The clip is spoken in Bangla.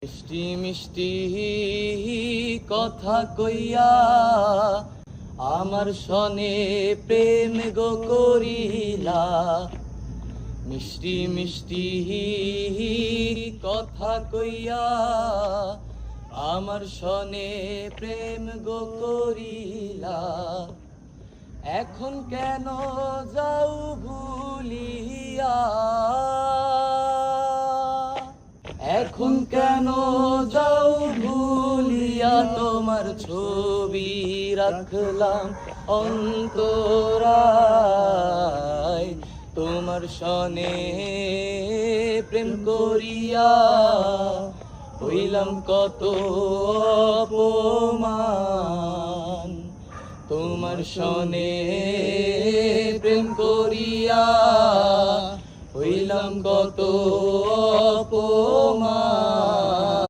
মিষ্টি মিষ্টি কথা কইয়া আমার সনে প্রেম গো করিলা। মিষ্টি মিষ্টি কথা কইয়া আমার সনে প্রেম গো করিলা। এখন কেন যাও ভুলিয়া, এখন কেন যাও ভুলিয়া, তোমার ছবি রাখলাম অন্তরায়। তোমার সনে প্রেম করিয়া হইলাম কত অপমান। তোমার সনে প্রেম করিয়া হইলাম কত অপমান।